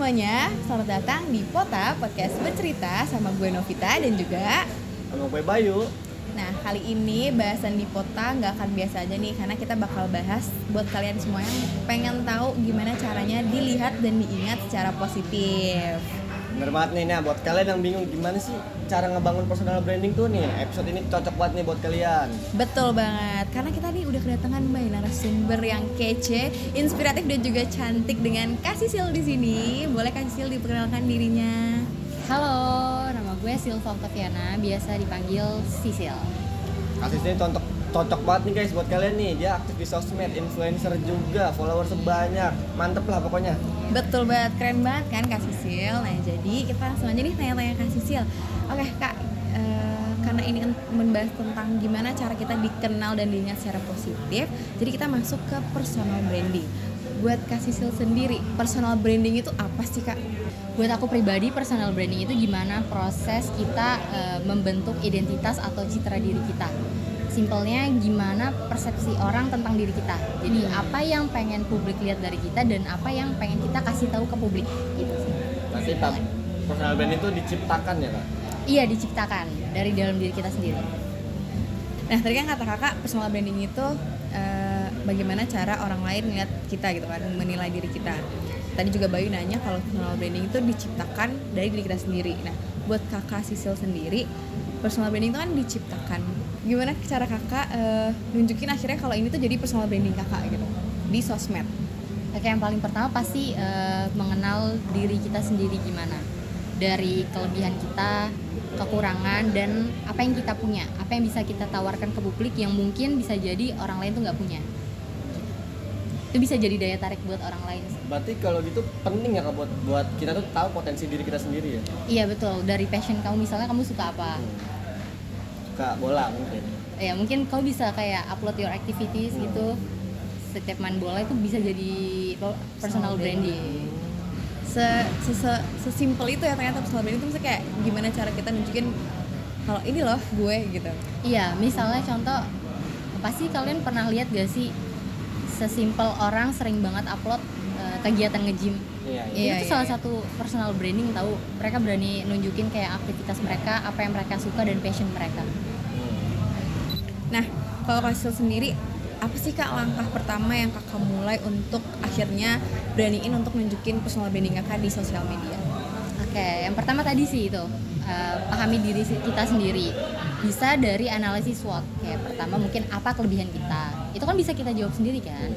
semuanya, selamat datang di Pota Podcast Bercerita sama gue Novita dan juga sama gue Bayu. Nah, kali ini bahasan di Pota nggak akan biasa aja nih, karena kita bakal bahas buat kalian semua yang pengen tahu gimana caranya dilihat dan diingat secara positif. Bener banget nih, nah buat kalian yang bingung gimana sih cara ngebangun personal branding tuh nih, episode ini cocok banget nih buat kalian. Betul banget, karena kita nih udah kedatangan narasumber yang kece, inspiratif dan juga cantik dengan Kak Sisil di sini. Boleh Kak Sisil diperkenalkan dirinya? Halo, nama gue Silva Octaviana, biasa dipanggil Sisil. Kasus ini cocok banget nih guys buat kalian nih. Dia aktif di sosmed, influencer juga, followers sebanyak. Mantep lah pokoknya. Betul banget, keren banget kan Kak Sisil. Nah jadi kita langsung aja nih tanya-tanya Kak Sisil. Oke Kak, karena ini kan membahas tentang gimana cara kita dikenal dan diingat secara positif, jadi kita masuk ke personal branding. Buat Kak Sisil sendiri, personal branding itu apa sih Kak? Buat aku pribadi, personal branding itu gimana proses kita membentuk identitas atau citra diri kita. Simpelnya gimana persepsi orang tentang diri kita. Jadi apa yang pengen publik lihat dari kita dan apa yang pengen kita kasih tahu ke publik, gitu sih. Berarti personal branding itu diciptakan ya Kak? Iya, diciptakan dari dalam diri kita sendiri. Nah tadi kan kata kakak, personal branding itu bagaimana cara orang lain melihat kita gitu kan, menilai diri kita. Tadi juga Bayu nanya kalau personal branding itu diciptakan dari diri kita sendiri. Nah buat kakak Sisil sendiri, personal branding itu kan diciptakan. Gimana cara kakak nunjukin akhirnya kalau ini tuh jadi personal branding kakak gitu di sosmed? Oke, yang paling pertama pasti mengenal diri kita sendiri gimana. Dari kelebihan kita, kekurangan, dan apa yang kita punya, apa yang bisa kita tawarkan ke publik yang mungkin bisa jadi orang lain tuh nggak punya. Itu bisa jadi daya tarik buat orang lain. Berarti kalau gitu penting ya Kak buat kita tuh tahu potensi diri kita sendiri ya? Iya betul, dari passion kamu, misalnya kamu suka apa? Suka bola mungkin. Ya mungkin kamu bisa kayak upload your activities gitu. Setiap main bola itu bisa jadi personal branding. Sesimpel itu ya ternyata personal branding itu misalnya kayak gimana cara kita nunjukin kalau ini loh gue gitu. Iya, misalnya contoh, pasti kalian pernah lihat gak sih sesimpel orang sering banget upload kegiatan nge-gym. Iya. Itu salah satu personal branding tahu. Mereka berani nunjukin kayak aktivitas mereka, apa yang mereka suka dan passion mereka. Nah, kalau Kasil sendiri, apa sih Kak langkah pertama yang kakak mulai untuk akhirnya beraniin untuk nunjukin personal branding kakak di sosial media? Oke, yang pertama tadi sih itu pahami diri kita sendiri. Bisa dari analisis SWOT. Kayak pertama mungkin apa kelebihan kita. Itu kan bisa kita jawab sendiri kan.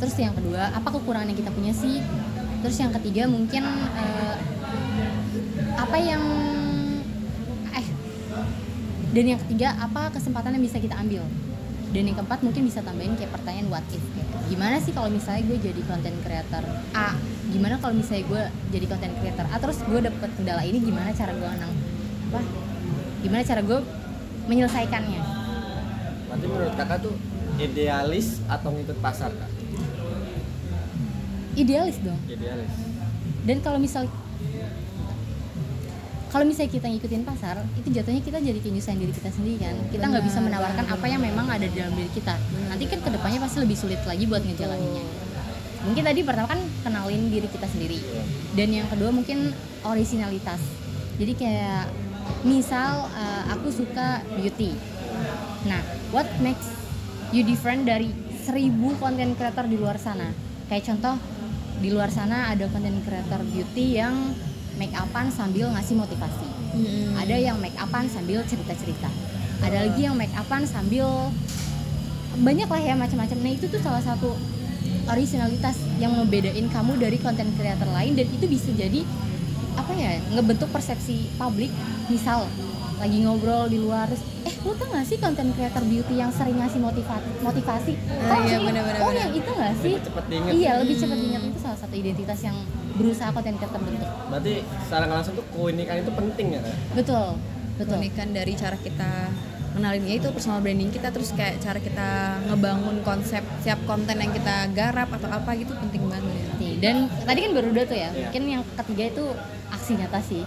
Terus yang kedua, apa kekurangan yang kita punya sih? Terus yang ketiga mungkin apa yang dan yang ketiga apa kesempatan yang bisa kita ambil. Dan yang keempat mungkin bisa tambahin kayak pertanyaan what if, kayak gimana sih kalau misalnya gue jadi content creator A, gimana kalau misalnya gue jadi content creator A terus gue dapet kendala ini, gimana cara gue gimana cara gue menyelesaikannya. Berarti menurut kakak tuh idealis atau ngikut pasar Kak? Idealis dong. Idealis. Dan kalau misalnya kita ngikutin pasar, itu jatuhnya kita jadi penyusahin diri kita sendiri kan. Kita nggak bisa menawarkan apa yang memang ada di dalam diri kita. Nanti kan kedepannya pasti lebih sulit lagi buat ngejalaninnya. Mungkin tadi pertama kan kenalin diri kita sendiri. Dan yang kedua mungkin originalitas. Jadi kayak misal aku suka beauty. Nah, what makes you different dari 1000 content creator di luar sana? Kayak contoh, di luar sana ada content creator beauty yang make upan sambil ngasih motivasi. Ada yang make upan sambil cerita-cerita. Ada lagi yang make upan sambil banyak lah ya macam-macam. Nah itu tuh salah satu originalitas yang ngebedain kamu dari content creator lain, dan itu bisa jadi apa ya, ngebentuk persepsi publik. Misal lagi ngobrol di luar, lu tau gak sih content creator beauty yang sering ngasih motivasi? Iya, bener-bener. Yang itu gak sih? Lebih cepet diinget. Iya, lebih cepat diingat. Itu salah satu identitas yang berusaha content creator bentuk. Berarti secara nggak langsung tuh keunikan itu penting ya Kak? Betul. Keunikan dari cara kita menalinnya itu personal branding kita, terus kayak cara kita ngebangun konsep siap konten yang kita garap atau apa gitu penting banget ya. Dan tadi kan baru 2 tuh ya. Iya. Mungkin yang ketiga itu aksi nyata sih.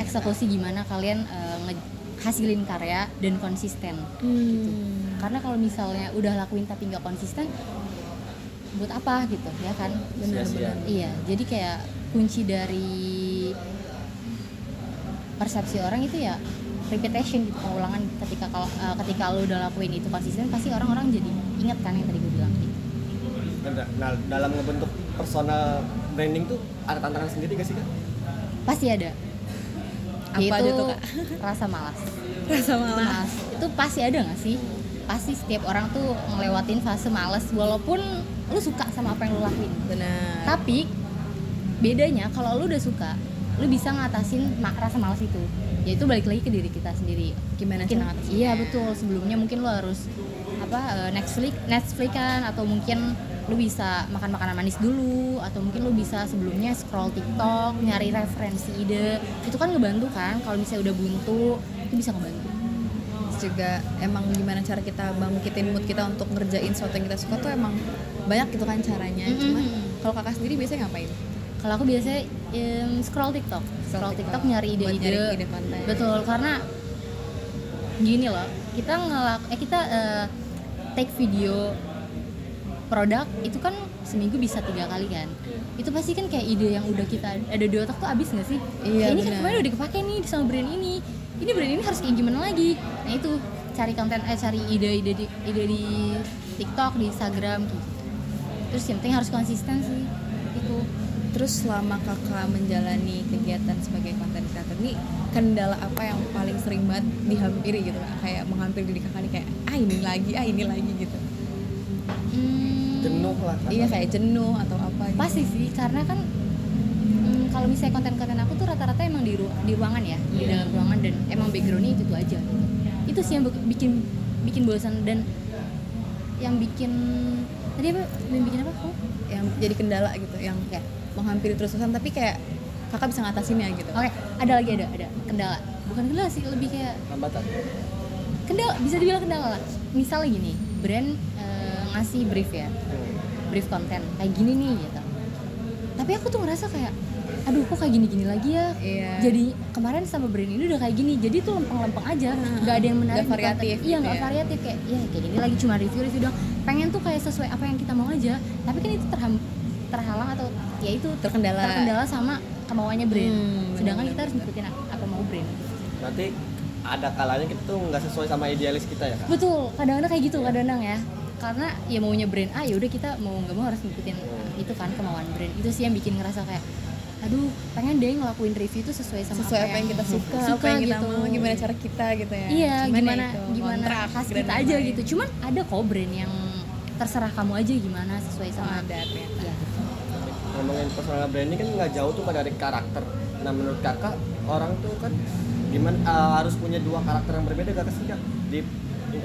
Eksekusi gimana kalian hasilin karya dan konsisten gitu. Karena kalau misalnya udah lakuin tapi nggak konsisten, buat apa gitu ya kan? Benar-benar. Iya, jadi kayak kunci dari persepsi orang itu ya repetition gitu, pengulangan. Ketika lo udah lakuin itu konsisten, pasti orang-orang jadi ingat kan yang tadi gue bilang gitu. Nah, dalam ngebentuk personal branding tuh ada tantangan sendiri gak sih Kak? Pasti ada. Apa aja Yaitu tuh, Kak? rasa malas. Rasa malas. Itu pasti ada nggak sih? Pasti setiap orang tuh ngelewatin fase malas walaupun lu suka sama apa yang lu lakuin. Benar. Tapi bedanya kalau lu udah suka, lu bisa ngatasin rasa malas itu. Yaitu balik lagi ke diri kita sendiri. Gimana Mungkin, cara ngatasinnya? iya betul. Sebelumnya mungkin lu harus Netflix kan, atau mungkin lu bisa makan makanan manis dulu, atau mungkin lu bisa sebelumnya scroll TikTok, nyari referensi ide. Itu kan ngebantu kan. Kalau misalnya udah buntu, itu bisa ngebantu. Terus juga emang gimana cara kita bangkitin mood kita untuk ngerjain sesuatu yang kita suka tuh emang banyak gitu kan caranya. Cuman kalau kakak sendiri biasanya ngapain? Kalau aku biasanya scroll TikTok nyari Buat ide-ide. nyari ide konten. Betul, karena gini loh, kita take video produk itu kan seminggu bisa 3 kali kan. Itu pasti kan kayak ide yang udah kita ada di otak tuh habis nggak sih? Iya, Kayak ini kan benar. kemarin udah kepake nih sama brand ini brand ini harus kayak gimana lagi. Nah itu cari konten, cari ide di TikTok, di Instagram gitu. Terus yang penting harus konsisten sih itu. Terus selama kakak menjalani kegiatan sebagai content creator nih, kendala apa yang paling sering banget dihampiri gitu Kak? Kayak menghampiri diri kakak nih kayak ini lagi gitu. Jenuh lah Kak. Iya kayak jenuh atau apa gitu. Pasti sih, karena kan kalau misalnya konten-konten aku tuh rata-rata emang di ruangan ya, di dalam ruangan, dan emang backgroundnya itu aja gitu. Itu sih yang bikin bosan, dan yang bikin apa? Yang jadi kendala gitu, yang kayak menghampiri terus-terusan tapi kayak kakak bisa ngatasinnya gitu. Oke, ada kendala. Bukan kendala sih, lebih kayak Hambatan. kendala, bisa dibilang kendala lah. Misalnya gini, brand ngasih brief brief konten kayak gini nih gitu. Tapi aku tuh ngerasa kayak, aduh kok kayak gini-gini lagi ya. Iya. Jadi kemarin sama brand ini udah kayak gini, jadi tuh lempeng-lempeng aja, nggak ada yang menarik. Nggak variatif Iya, gitu nggak ya. variatif, kayak kayak gini lagi cuma review doang. Pengen tuh kayak sesuai apa yang kita mau aja, tapi kan itu terhalang atau ya itu terkendala sama kemauannya brand. Sedangkan kita harus ngikutin apa mau brand. Berarti ada kalanya kita tuh nggak sesuai sama idealis kita ya Kak? Betul, kadang-kadang kayak gitu, kadang-kadang ya. Karena ya maunya brand A, ya udah kita mau nggak mau harus ngikutin itu kan, kemauan brand. Itu sih yang bikin ngerasa kayak, aduh pengen deh ngelakuin review itu sesuai apa yang kita suka, apa yang kita gitu. mau, gimana cara kita gitu ya. Iya, Cuman ya gimana kontrak khas dan kita aja lain-lain. gitu. Cuman ada kok brand yang terserah kamu aja gimana sesuai sama Ada ternyata. ya, gitu. Ngomongin personal branding kan nggak jauh tuh dari karakter. Nah menurut kakak, orang tuh kan gimana harus punya 2 karakter yang berbeda gak sih Kak?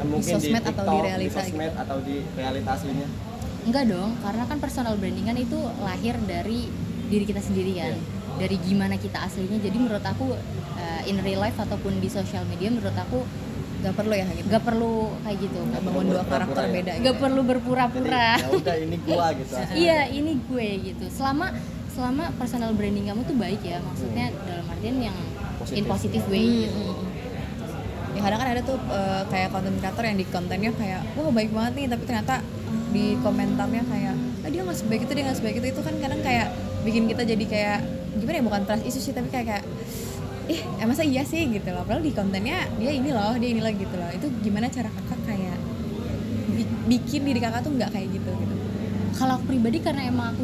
Mungkin di sosmed TikTok, atau di realita di sosmed gitu. atau di realitas aslinya. Enggak dong, karena kan personal branding kan itu lahir dari diri kita sendiri kan. Dari gimana kita aslinya. Jadi menurut aku in real life ataupun di social media, menurut aku Gak perlu ya gitu. gak perlu kayak gitu. Gak bangun 2 karakter ya. beda gitu. Gak perlu Jadi berpura-pura. ya udah ini gua gitu. Iya, ini gue gitu. Selama personal branding kamu tuh baik ya, maksudnya dalam artian yang in positive way gitu. Ya kadang kan ada tuh kayak content creator yang di kontennya kayak wah baik banget nih, tapi ternyata di komentarnya kayak dia nggak sebaik itu kan kadang kayak bikin kita jadi kayak gimana ya, bukan trust issue sih, tapi kayak masa iya sih gitu loh, padahal di kontennya dia ini loh gitu loh. Itu gimana cara kakak kayak bikin diri kakak tuh nggak kayak gitu. Kalau aku pribadi, karena emang aku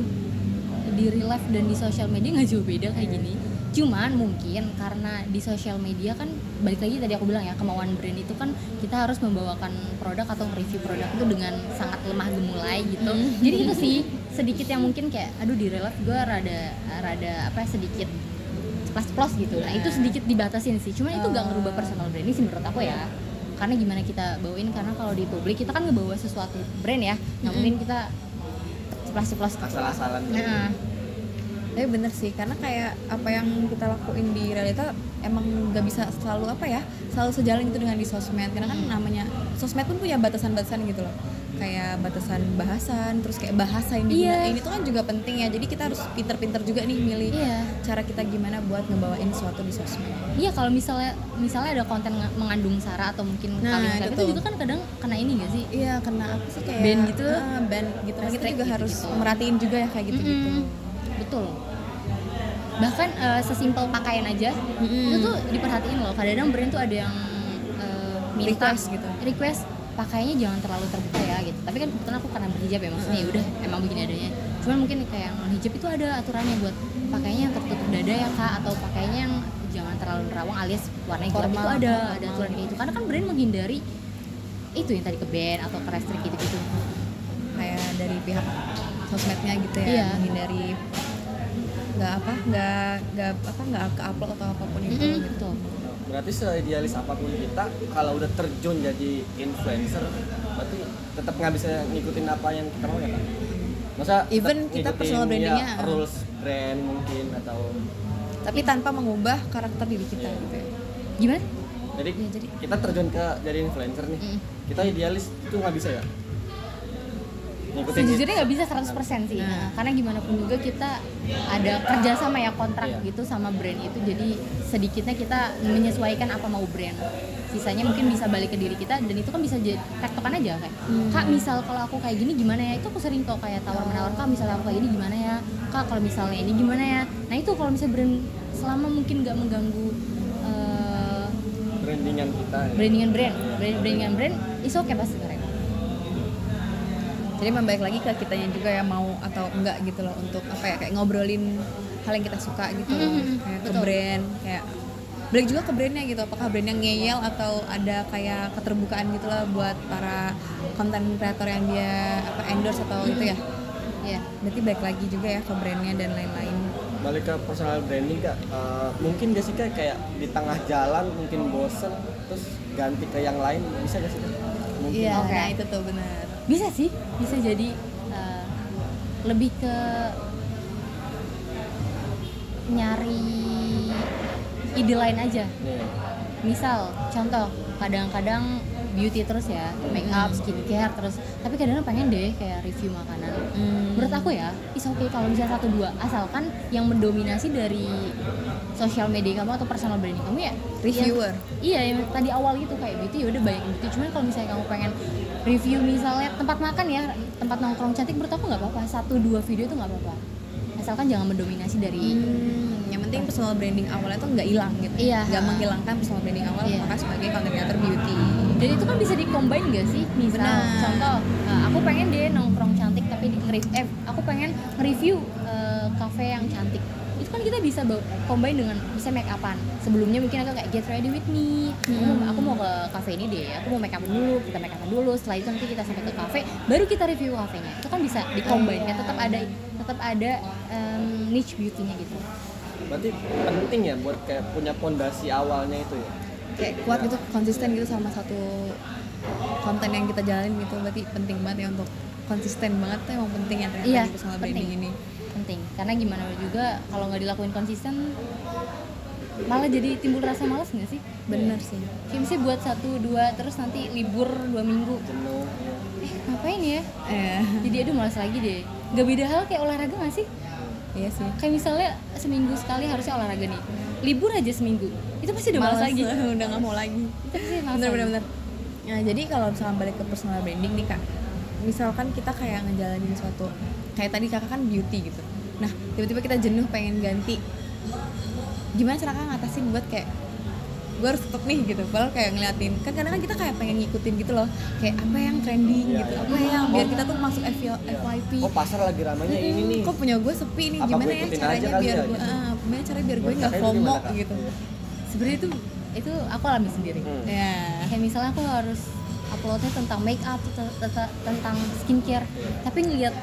di real life dan di social media nggak jauh beda kayak gini. Cuman mungkin karena di social media kan balik lagi tadi aku bilang ya, kemauan brand itu kan kita harus membawakan produk atau review produk itu dengan sangat lemah gemulai gitu. Jadi itu sih sedikit yang mungkin kayak aduh di real life gue rada sedikit plus gitu. Nah itu sedikit dibatasin sih. Cuman itu gak ngerubah personal branding sih menurut aku ya. Karena gimana kita bawain, karena kalau di publik kita kan ngebawa sesuatu brand ya. Nah mungkin kita ceplas-ceplos gitu. Asal-asalan. Nah, Tapi bener sih, karena kayak apa yang kita lakuin di realita emang gak bisa selalu selalu sejalan gitu dengan di sosmed. Karena kan namanya sosmed pun punya batasan-batasan gitu loh, kayak batasan bahasan, terus kayak bahasa yang digunain itu kan juga penting ya. Jadi kita harus pinter-pinter juga nih milih cara kita gimana buat ngebawain sesuatu di sosmed. Iya, kalau misalnya ada konten mengandung sara atau mungkin kalimat itu juga kan kadang kena ini gak sih? Iya, kena apa sih kayak ban gitu. Ban gitu. Nah, kita juga Restrict harus gitu. merhatiin juga ya kayak gitu-gitu. Betul. bahkan sesimpel pakaian aja itu tuh diperhatiin loh. Kadang-kadang brand tuh ada yang minta request pakaiannya jangan terlalu terbuka ya gitu, tapi kan kebetulan aku karena berhijab ya, maksudnya udah emang begini adanya. Cuman mungkin kayak yang hijab itu ada aturannya buat pakaiannya yang tertutup dada ya kak, atau pakaiannya yang jangan terlalu nerawang alias warnanya gelap, itu ada aturan kayak gitu, karena kan brand menghindari itu yang tadi ke ban atau ke restrict gitu-gitu, kayak dari pihak sosmednya gitu ya, Iya. menghindari nggak ke upload atau apapun itu gitu. Betul. Berarti seidealis apapun kita, kalau udah terjun jadi influencer, berarti tetap nggak bisa ngikutin apa yang kita mau ya kan? Masa Even tetap kita ngikutin, personal brandingnya, ya, rules brand mungkin atau tapi tanpa mengubah karakter diri kita gitu ya. Gimana? jadi, Ya, jadi- kita terjun ke jadi influencer nih, kita idealis itu nggak bisa ya? Ngikutin Sejujurnya nggak bisa 100% sih. Nah, karena gimana pun juga kita ada kerja sama ya, kontrak Iya. gitu sama brand itu. Jadi sedikitnya kita menyesuaikan apa mau brand. Sisanya mungkin bisa balik ke diri kita, dan itu kan bisa jadi tektokan aja kayak. Kak, misal kalau aku kayak gini gimana ya? Itu aku sering kok kayak tawar-menawar, Kak misalnya aku kayak gini gimana ya? Kak kalau misalnya ini gimana ya? Nah itu kalau misalnya brand selama mungkin nggak mengganggu brandingan kita ya. brandingan brand, is okay pasti mereka. Jadi membaik lagi ke kitanya juga ya, mau atau enggak gitu loh, untuk apa ya, kayak ngobrolin hal yang kita suka gitu loh. Kayak ke betul. brand, kayak balik juga ke brandnya gitu, apakah brandnya ngeyel atau ada kayak keterbukaan gitu loh buat para konten kreator yang dia endorse atau itu ya. Iya. Berarti balik lagi juga ya ke brandnya dan lain-lain. Balik ke personal branding kak, mungkin gak sih kak kayak di tengah jalan mungkin bosen terus ganti ke yang lain, bisa gak sih kak? Mungkin. Iya, Oke. nah itu tuh benar. Bisa sih, bisa jadi lebih ke nyari ide lain aja. Nih, Misal, contoh, kadang-kadang beauty terus ya, make up, skincare terus, tapi kadang-kadang pengen deh kayak review makanan. Menurut aku ya, is okay kalau misalnya 1-2, asalkan yang mendominasi dari sosial media kamu atau personal branding kamu ya Reviewer. Iya, yang tadi awal gitu kayak beauty ya udah banyak beauty. Cuman kalau misalnya kamu pengen review misalnya tempat makan ya, tempat nongkrong cantik, menurut aku nggak apa-apa. 1-2 video itu nggak apa-apa. Asalkan jangan mendominasi dari Yang penting personal branding awalnya tuh nggak hilang gitu. Iya. Nggak menghilangkan personal branding awal Iya. maka sebagai content creator beauty. dan itu kan bisa di-combine gak sih? Misal, Benar. contoh, aku pengen deh nongkrong cantik tapi aku pengen nge-review cafe yang cantik. Itu kan kita bisa combine dengan bisa make upan. Sebelumnya mungkin aku kayak get ready with me. Aku mau ke cafe ini deh, aku mau make up dulu, kita make upan dulu. Setelah itu nanti kita sampai ke cafe, baru kita review kafenya. Itu kan bisa di-combine, kan tetap ada niche beauty-nya gitu. berarti penting ya buat kayak punya pondasi awalnya itu ya. Kayak kuat gitu, konsisten gitu sama satu konten yang kita jalanin gitu. Berarti penting banget ya untuk konsisten banget tuh, emang penting ya ternyata Iya, di personal penting. branding ini. Penting, karena gimana juga kalau nggak dilakuin konsisten malah jadi timbul rasa malas nggak sih? Bener sih. Kayak misalnya buat 1-2 terus nanti libur 2 minggu, Jenuh ya. ngapain ya? Eh, Jadi aduh malas lagi deh. Gak beda hal kayak olahraga nggak sih? iya sih. Kayak misalnya seminggu sekali harusnya olahraga nih, libur aja seminggu, itu pasti udah malas lagi. Udah nggak mau lagi. Itu pasti malas Bener lagi. bener bener. Nah jadi kalau misalnya balik ke personal branding nih kak, misalkan kita kayak ngejalanin suatu, kayak tadi kakak kan beauty gitu. Nah tiba-tiba kita jenuh pengen ganti, gimana cara kakak ngatasin buat kayak gue harus tetep nih gitu, padahal kayak ngeliatin kan kadang kan kita kayak pengen ngikutin gitu loh, kayak apa yang trending Iya, gitu, iya. apa yang biar kita tuh masuk FYP. Oh pasar lagi ramainya ini nih. Kok punya gue sepi nih, Apa gimana gue ya ikutin caranya aja kali biar ya, gue, gitu. gimana caranya biar gue Buat nggak kakak itu FOMO gimana, Kak? gitu. Sebenarnya itu aku alami sendiri. Ya. Kayak misalnya aku harus uploadnya tentang make up, tentang skincare, tapi ngelihat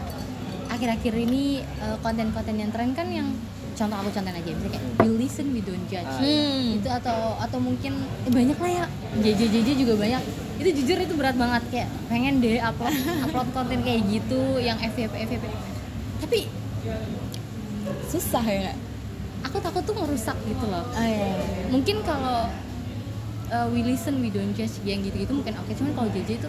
akhir-akhir ini konten-konten yang tren kan yang aku contohin aja misalnya kayak we listen we don't judge. Itu atau mungkin banyak lah ya, JJ juga banyak. Itu jujur itu berat banget, kayak pengen deh upload konten kayak gitu yang FYP. Tapi Susah ya. aku takut tuh ngerusak gitu loh. Iya. Mungkin kalau we listen we don't judge yang gitu-gitu mungkin oke, cuman kalau JJ itu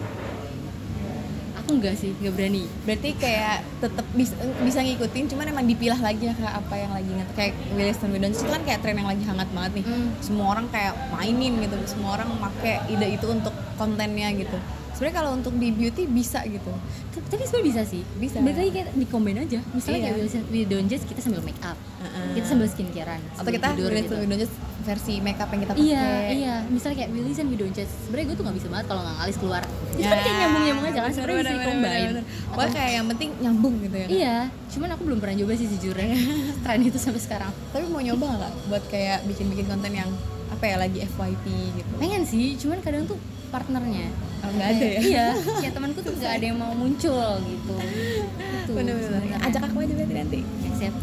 aku Aku enggak sih, enggak berani. Berarti kayak tetap bisa ngikutin, cuman emang dipilah lagi ya kayak apa yang lagi ngetren. Kayak Williston Wildon itu kan kayak tren yang lagi hangat banget nih. Semua orang kayak mainin gitu, semua orang pakai ide itu untuk kontennya gitu. Sebenarnya kalau untuk di beauty bisa gitu. Tapi sebenarnya bisa sih. Bisa. Berarti kayak di-combine aja. Misalnya Iya. kayak Wildon kita sambil make up. Kita sambil skincarean. Atau sambil kita tidur Williston gitu. Wildon versi makeup yang kita pakai. Iya. Misalnya kayak Willy and Wildon sebenarnya gue tuh nggak bisa banget kalau nggak ngalis keluar. Itu kan kayak nyambung aja kan. Sebenarnya bisa di-combine. Pokoknya kayak yang penting nyambung gitu ya. Iya, cuman aku belum pernah coba sih sejujurnya tren itu sampai sekarang. Tapi mau nyoba nggak buat kayak bikin konten yang apa ya lagi FYP gitu? Pengen sih, cuman kadang tuh partnernya Nggak ada ya? Iya, kayak temanku tuh nggak ada yang mau muncul gitu. Itu Bener-bener. sebenarnya. Ajak aku aja berarti nanti. Accept.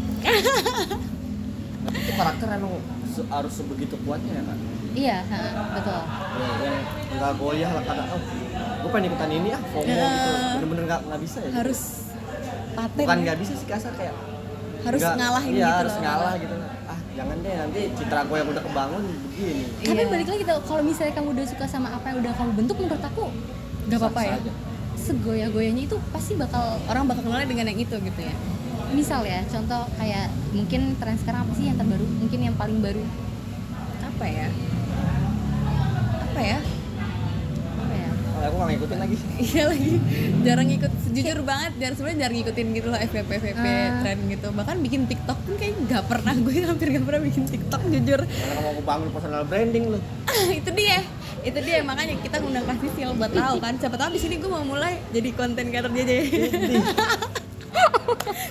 Tapi itu karakter emang harus sebegitu kuatnya ya kan? Iya, betul. Yang nggak goyah lah kadang, gue pengen ikutan ini ya, FOMO gitu, bener-bener nggak bisa ya. Harus paten. Bukan ya? nggak bisa sih, kasar kayak Harus ngalahin iya, gitu harus loh. ngalah gitu. Jangan deh, nanti citra gue yang udah kebangun begini. Tapi Iya. balik lagi kalau misalnya kamu udah suka sama apa yang udah kamu bentuk, menurut aku Gak apa-apa ya. Sah-sah aja. segoyah-goyahnya itu pasti bakal Orang bakal kenalnya dengan yang itu gitu ya. misal ya, contoh kayak mungkin tren sekarang apa sih yang terbaru? Mungkin yang paling baru Apa ya? Apa ya? apa ya? Aku nggak ngikutin lagi. Iya lagi jarang ikut, jujur banget sebenarnya jarang ngikutin gitu loh FVP tren gitu. Bahkan bikin TikTok pun kayak nggak pernah, gue hampir nggak pernah bikin TikTok jujur. Karena mau bangun personal branding lu. itu dia makanya kita ngundang Kak Sisil buat tahu kan, siapa tahu di sini gue mau mulai jadi konten creator dia aja.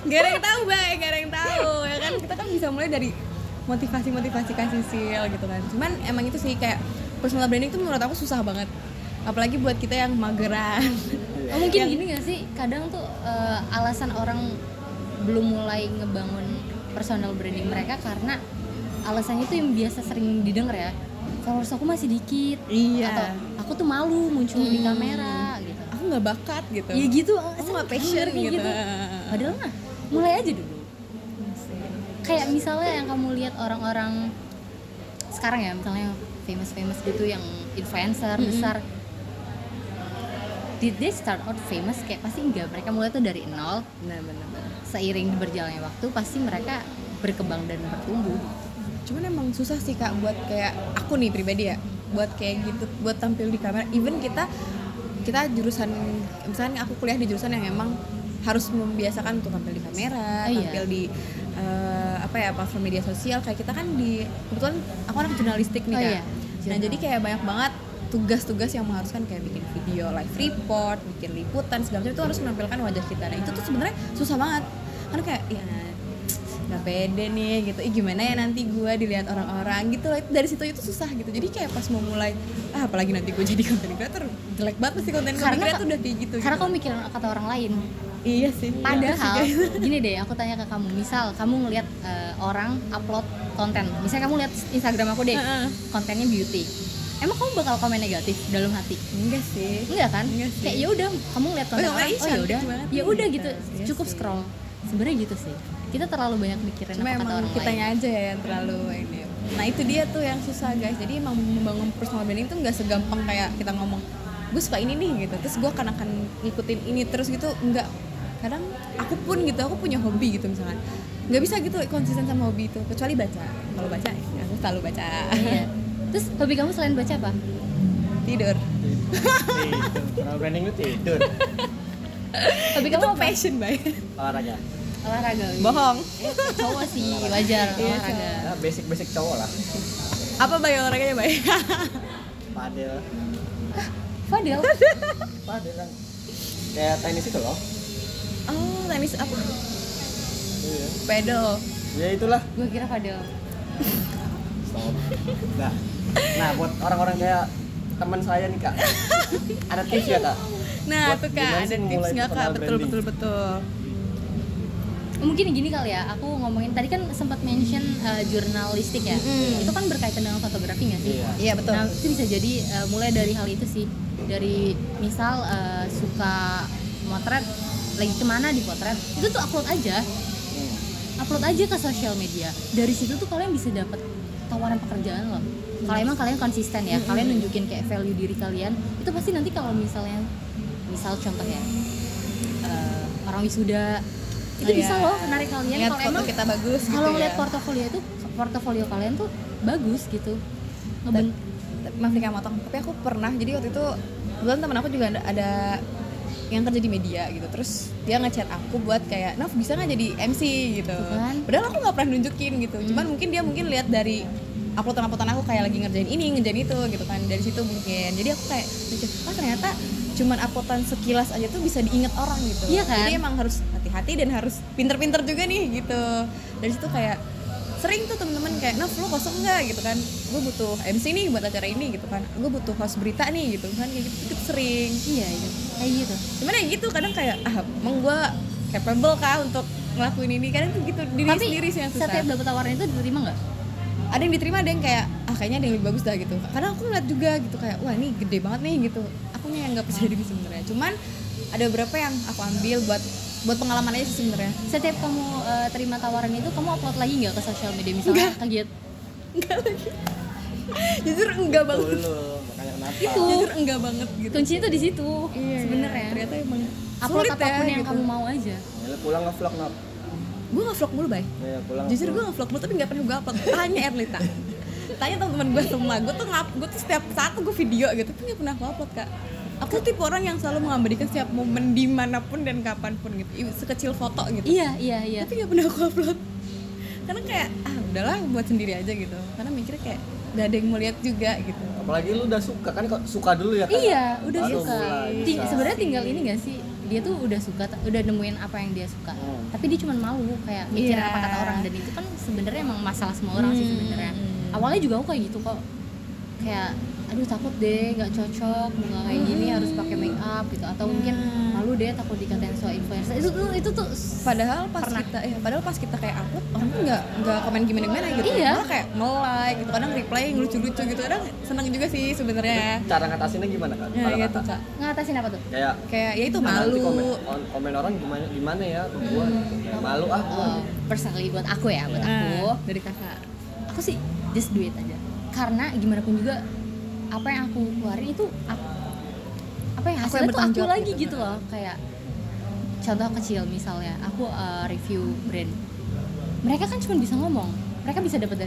Gak ada yang tahu Bay, gak ada yang tahu ya kan, kita kan bisa mulai dari motivasi Kak Sisil gitu kan. Cuman emang itu sih kayak personal branding itu menurut aku susah banget, apalagi buat kita yang mageran. Oh, mungkin gini gak sih, kadang tuh alasan orang belum mulai ngebangun personal branding mereka karena alasannya tuh yang biasa sering didengar ya, followers aku masih dikit, Iya. atau aku tuh malu muncul di kamera gitu. Aku nggak bakat gitu. Ya gitu, Aku nggak passion kayak gitu. Padahal mah mulai aja dulu. Kayak misalnya yang kamu lihat orang-orang sekarang ya, misalnya famous gitu yang influencer besar. Did they start out famous? Kayak pasti enggak, mereka mulai tuh dari nol. Benar. Seiring berjalannya waktu pasti mereka berkembang dan bertumbuh. Cuman emang susah sih Kak buat kayak aku nih pribadi ya, buat kayak gitu, buat tampil di kamera. Even kita jurusan, misalnya aku kuliah di jurusan yang emang harus membiasakan untuk tampil di kamera, tampil di platform media sosial. Kayak kita kan kebetulan aku anak jurnalistik nih Kak. Iya. Nah jadi kayak banyak banget tugas-tugas yang mengharuskan kayak bikin video live report, bikin liputan segala macam, itu harus menampilkan wajah kita. Nah itu tuh sebenarnya susah banget, karena kayak ya nggak pede nih gitu, gimana ya nanti gue dilihat orang-orang gitu. Dari situ itu susah gitu. Jadi kayak pas mau mulai apalagi nanti gue jadi content creator, jelek banget pasti konten creator udah kayak gitu. Karena gitu. kamu mikirin kata orang lain. Iya sih. Padahal gini deh, aku tanya ke kamu, misal kamu ngelihat orang upload konten, misalnya kamu lihat Instagram aku deh, kontennya beauty, emang kamu bakal komen negatif dalam hati? Enggak sih. Enggak kan? Enggak sih. Kayak ya udah, kamu lihat konten orang, oh ya udah, cantik ya udah banget. gitu, Iya cukup sih. scroll. Sebenarnya gitu sih. Kita terlalu banyak mikirin Cuma apa kata emang orang kitanya lain. aja ya yang terlalu ini. Nah itu dia tuh yang susah guys. Jadi emang membangun personal branding itu nggak segampang kayak kita ngomong gue suka ini nih gitu, terus gue akan ngikutin ini terus gitu. Enggak. Kadang aku pun gitu, aku punya hobi gitu misalkan, nggak bisa gitu konsisten sama hobi itu, kecuali baca. Kalau baca ya aku selalu baca. Iya. Terus hobi kamu selain baca apa? Tidur. Personal branding lu tidur. Hobi kamu apa? Passion bay. Olahraga. Olahraga. Bohong. Cowok sih wajar Iya, olahraga. Ya, basic cowok lah. Apa bay olahraganya bay? Padel. Fadil. Padel kan kayak tenis itu loh. Oh tenis apa? Iya. Pedal. Ya itulah. Gue kira Fadil. Stop. Nah, buat orang-orang kayak teman saya nih Kak, ada tips ya Kak? Nah Buat tuh Kak, gimana ada sih tips memulai nggak Kak? personal branding? Betul. Mungkin gini kali ya, aku ngomongin tadi kan sempat mention jurnalistik ya. Itu kan berkaitan dengan fotografi nggak sih? Iya. Iya betul. Nah, itu bisa jadi mulai dari hal itu sih. Dari misal suka motret, lagi kemana di potret, itu tuh upload aja ke sosial media. Dari situ tuh kalian bisa dapat tawaran pekerjaan loh. Kalau emang kalian konsisten ya, kalian nunjukin kayak value diri kalian, itu pasti nanti kalau misal contoh ya, orang wisuda itu Oh, bisa iya. loh menarik kalian Ingat kalau foto emang kita bagus kalau gitu ngeliat ya. portofolio kalian tuh bagus gitu. Maaf nih Kak motong, tapi aku pernah, jadi waktu itu kebetulan teman aku juga ada yang kerja di media gitu, terus dia ngechat aku buat kayak Nov bisa nggak jadi MC gitu. Kan? Padahal aku nggak pernah nunjukin gitu, cuman mungkin dia lihat dari uploadan aku kayak lagi ngerjain ini ngerjain itu gitu kan, dari situ mungkin jadi aku kayak mikir ternyata cuman uploadan sekilas aja tuh bisa diinget orang gitu. Iya kan? Jadi emang harus hati-hati dan harus pinter-pinter juga nih gitu. Dari situ kayak sering tuh temen-temen kayak Nov lo kosong nggak gitu kan, gue butuh MC nih buat acara ini gitu kan, gue butuh host berita nih gitu kan, kayak gitu sering. Iya kayak gitu. Cuman ya gitu kadang kayak emang gue capable kah untuk ngelakuin ini, kadang tuh gitu diri Tapi sendiri sih yang susah. setiap dapat tawaran itu diterima nggak? Ada yang diterima, ada yang kayak kayaknya ada yang lebih bagus dah gitu. Karena aku ngeliat juga gitu kayak wah ini gede banget nih gitu. Aku nih yang nggak percaya diri sebenarnya. Cuman ada beberapa yang aku ambil buat pengalaman aja sih sebenarnya. Setiap kamu terima tawaran itu kamu upload lagi nggak ke sosial media misalnya kaget? Enggak lagi. Jujur enggak banget. Dulu, makanya kenapa? Itu. Jujur enggak banget gitu. Kuncinya tuh di situ Iya, sebenarnya. ternyata emang Upload sulit apapun ya, yang gitu. kamu mau aja. Ya, pulang nge-vlog Nop. Gue nge-vlog mulu, Bay. Ya, pulang Jujur nge-vlog. gue nge-vlog mulu tapi nggak pernah gue upload. Tanya Erlita. Tanya teman-teman gue semua. Gue tuh setiap saat tuh gue video gitu tapi nggak pernah gue upload, Kak. Aku tipe orang yang selalu mengabadikan setiap momen dimanapun dan kapanpun gitu, sekecil foto gitu. Iya. Tapi nggak pernah aku upload karena kayak udahlah buat sendiri aja gitu, karena mikirnya kayak gak ada yang mau lihat juga gitu. Apalagi lu udah suka kan, kok suka dulu ya kan? Iya, udah Baru suka. mulai bisa. Sebenarnya tinggal ini gak sih? Dia tuh udah suka, udah nemuin apa yang dia suka. Tapi dia cuma malu kayak mikir Iya. apa kata orang, dan itu kan sebenarnya emang masalah semua orang sih sebenarnya. Awalnya juga aku kayak gitu kok. Kayak aduh takut deh nggak cocok muka kayak gini harus pakai make up gitu, atau mungkin malu deh takut dikatain soal influencer. Itu tuh Padahal pas kita kayak upload orang tuh nggak komen gimana gitu. Iya. Malah kayak nge-like gitu, kadang reply yang lucu-lucu gitu, kadang seneng juga sih sebenarnya. Cara ngatasinnya gimana kan? Ya Kalau gitu, kata. Kak. ngatasin apa tuh? Kayak Ya itu nanti malu. komen orang gimana ya ke gua gitu. Kayak malu gua. Personally buat aku ya, buat aku Dari kakak. aku sih just do it aja, karena gimana pun juga apa yang aku keluarin itu apa ya, hasilnya tuh bertanggung aku jawab lagi gitu loh. Kayak contoh kecil misalnya aku review brand, mereka kan cuma bisa ngomong, mereka bisa dapat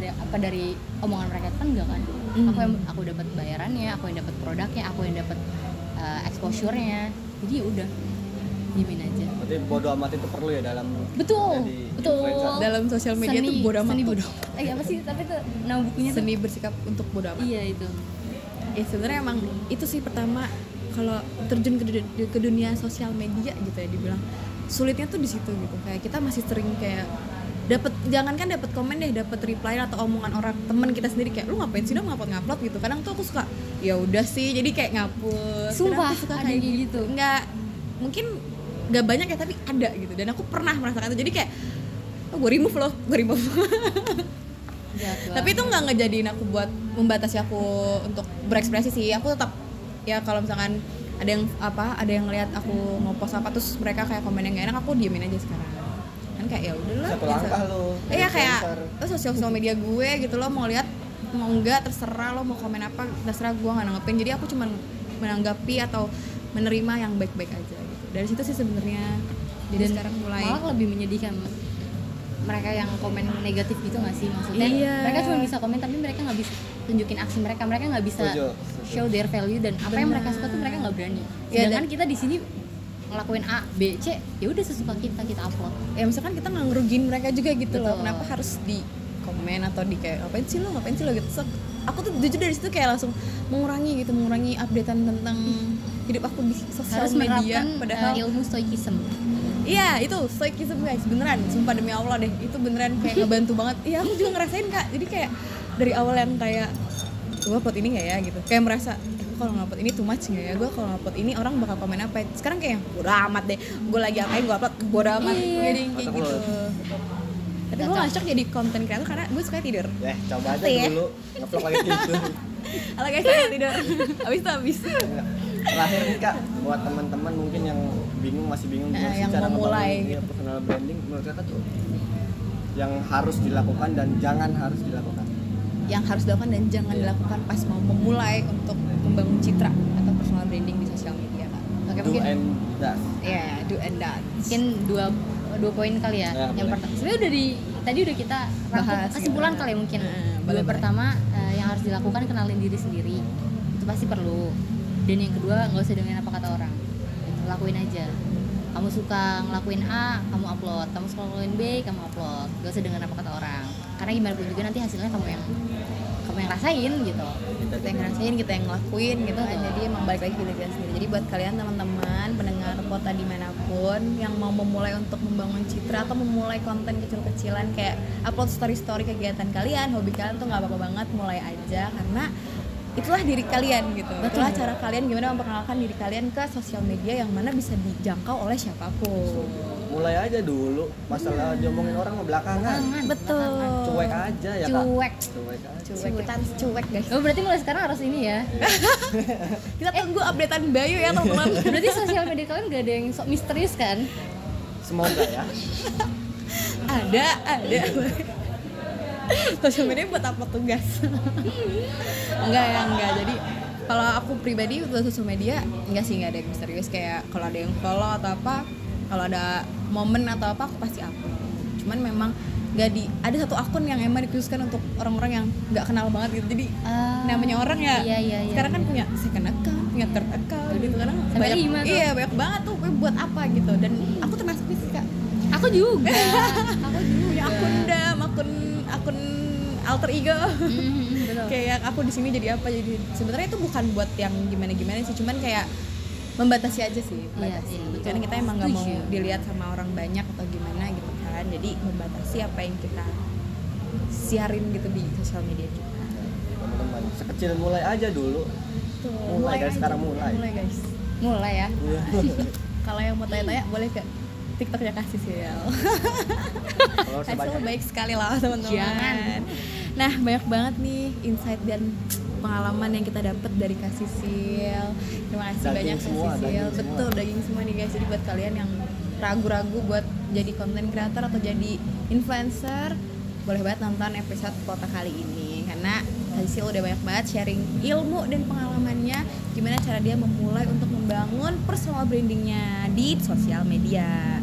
dari omongan mereka kan enggak kan. Aku dapat bayarannya, aku yang dapat produknya, aku yang dapat exposure-nya, jadi ya udah diemin aja. Berarti bodo amat itu perlu ya dalam Betul jadi betul influencer. Dalam sosial media tuh bodo amat. seni tuh. bodoh apa sih, tapi tuh nama bukunya tuh Seni bersikap untuk bodo amat. iya itu. Ya sebenarnya emang itu sih pertama, kalau terjun ke dunia sosial media gitu ya, dibilang sulitnya tuh di situ gitu. Kayak kita masih sering kayak jangankan dapat komen deh, dapat reply atau omongan orang teman kita sendiri kayak lu ngapain sih dong ngupload gitu. Kadang tuh aku suka ya udah sih, jadi kayak ngapus. Sumpah, Kadang aku suka ada kayak yang gitu. Nggak, mungkin nggak banyak ya tapi ada gitu. Dan aku pernah merasakan itu. Jadi kayak gue remove. Tapi itu nggak ngejadiin aku buat membatasi aku untuk berekspresi sih. Aku tetap ya kalau misalkan ada yang ngelihat aku ngepost apa terus mereka kayak komen yang gak enak, aku diemin aja sekarang. Kan kayak ya udahlah. Satu langkah lo. Iya kayak sosial media gue gitu, lo mau lihat mau enggak terserah, lo mau komen apa terserah, gue nggak nanggepin. Jadi aku cuma menanggapi atau menerima yang baik-baik aja gitu. Dari situ sih sebenarnya. Jadi Dan sekarang mulai malah lebih menyedihkan mereka yang komen negatif gitu nggak sih, maksudnya Iya. mereka cuma bisa komen tapi mereka nggak bisa tunjukin aksi mereka nggak bisa Setuju. show their value, dan apa yang mereka suka tuh mereka nggak berani. Iya, Sedangkan kita di sini ngelakuin A, B, C, ya udah sesuka kita upload. ya misalkan kita nggak ngerugiin mereka juga gitu loh. Betul. Kenapa harus di komen atau di kayak ngapain sih lo gitu. So, aku tuh jujur dari situ kayak langsung mengurangi updatean tentang hidup aku di sosial Harus media. menerapkan Padahal ilmu stoikism. iya itu stoikism guys, beneran, sumpah demi Allah deh, itu beneran kayak ngebantu banget. Iya aku juga ngerasain, Kak. Jadi kayak dari awal yang kayak gue upload ini nggak ya gitu, kayak merasa gue kalau ngupload ini too much nggak ya, gue kalau ngupload ini orang bakal komen apa. Sekarang kayak bodo amat deh, gue lagi apain gue upload bodo amat. Jadi kayak Otak gitu. lo. Tapi gue nggak cocok jadi content creator karena gue suka tidur. Coba aja Ngerti ya? dulu nge-vlog lagi tidur. Halo guys, saya tidur. Habis. Terakhir nih Kak, buat teman-teman mungkin yang masih bingung gimana sih yang cara mau mulai ngebangun gitu. personal branding, menurut Kakak tuh yang harus dilakukan dan jangan harus dilakukan. Yang harus dilakukan dan jangan dilakukan pas mau memulai untuk membangun citra atau personal branding di sosial media, Kak. Oke, Do mungkin and Das. Ya, do and don'ts. Mungkin dua poin kali ya. Ya, Yang boleh. pertama sebenarnya tadi udah kita rangkum Bahas kesimpulan gimana? kali ya mungkin. Boleh. Pertama yang harus dilakukan kenalin diri sendiri. Itu pasti perlu. Dan yang kedua nggak usah dengerin apa kata orang. Lakuin aja. Kamu suka ngelakuin A, kamu upload. Kamu suka ngelakuin B, kamu upload. Gak usah dengerin apa kata orang. Karena gimana pun juga nanti hasilnya kamu yang rasain gitu. Kita yang ngerasain, kita yang ngelakuin gitu kan. Jadi emang balik lagi ke diri kita sendiri. Jadi buat kalian teman-teman pendengar Kota dimanapun yang mau memulai untuk membangun citra atau memulai konten kecil-kecilan kayak upload story-story kegiatan kalian, hobi kalian tuh nggak apa-apa banget, mulai aja karena itulah diri kalian gitu. Itulah cara kalian gimana memperkenalkan diri kalian ke sosial media yang mana bisa dijangkau oleh siapapun. Mulai aja dulu, masalah diomongin orang mah belakangan. Betul. Cuek aja ya kak. Cuek. Cuek aja. Cuek, kita harus cuek guys. Oh berarti mulai sekarang harus ini ya. Kita tunggu updatean Bayu ya teman-teman. Berarti sosial media kalian gak ada yang sok misterius kan? Semoga ya. ada sosial media buat apa tugas. enggak jadi kalau aku pribadi buat sosial media enggak ada yang misterius, kayak kalau ada yang follow atau apa, kalau ada momen atau apa aku pasti upload. Cuman memang ada satu akun yang emang dikhususkan untuk orang-orang yang nggak kenal banget gitu. Jadi namanya orang ya Iya, sekarang kan punya second account, punya third account gitu, kadang Sampai 5 tuh. iya banyak banget tuh, gue buat apa gitu. Dan aku termasuk sih kak, Aku juga. punya akun dam, akun alter ego. Betul. Kayak aku di sini jadi apa, jadi sebenarnya itu bukan buat yang gimana sih, cuman kayak membatasi aja sih, membatasi. Iya, betul. Karena kita emang nggak mau Setuju. dilihat sama orang banyak atau gimana gitu kan, jadi membatasi apa yang kita siarin gitu di sosial media kita. Teman-teman, sekecil mulai aja dulu. Tuh, Mulai guys, aja. sekarang mulai. Mulai guys. Mulai ya. Kalau yang mau tanya-tanya boleh ke TikToknya Kasih Sial. Kalau Kasih sebanyak baik sekali lah teman-teman. Jangan. Nah banyak banget nih insight dan pengalaman yang kita dapat dari Kasih Sil. Terima kasih Daging banyak semua, Kasih Sil. daging semua. Betul, daging semua nih guys. Jadi buat kalian yang ragu-ragu buat jadi content creator atau jadi influencer, boleh banget nonton episode Kota kali ini, karena Kasih Sil udah banyak banget sharing ilmu dan pengalamannya gimana cara dia memulai untuk membangun personal brandingnya di sosial media.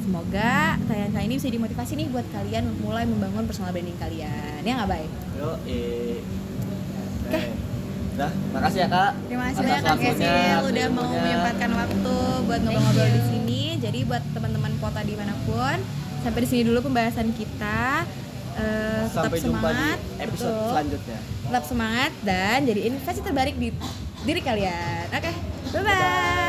Semoga tayangan kali ini bisa dimotivasi nih buat kalian mulai membangun personal branding kalian. Ya nggak, Bay? Yo, Oke. Dah, makasih ya kak. Terima kasih Atas banyak Kak waktunya, Kesil udah mau ilmunya. menyempatkan waktu buat ngobrol-ngobrol di sini. Jadi buat teman-teman Kota dimanapun, sampai di sini dulu pembahasan kita. Tetap Sampai jumpa di semangat, episode betul. selanjutnya. Tetap semangat dan jadi investasi terbaik di diri kalian. Oke, bye bye.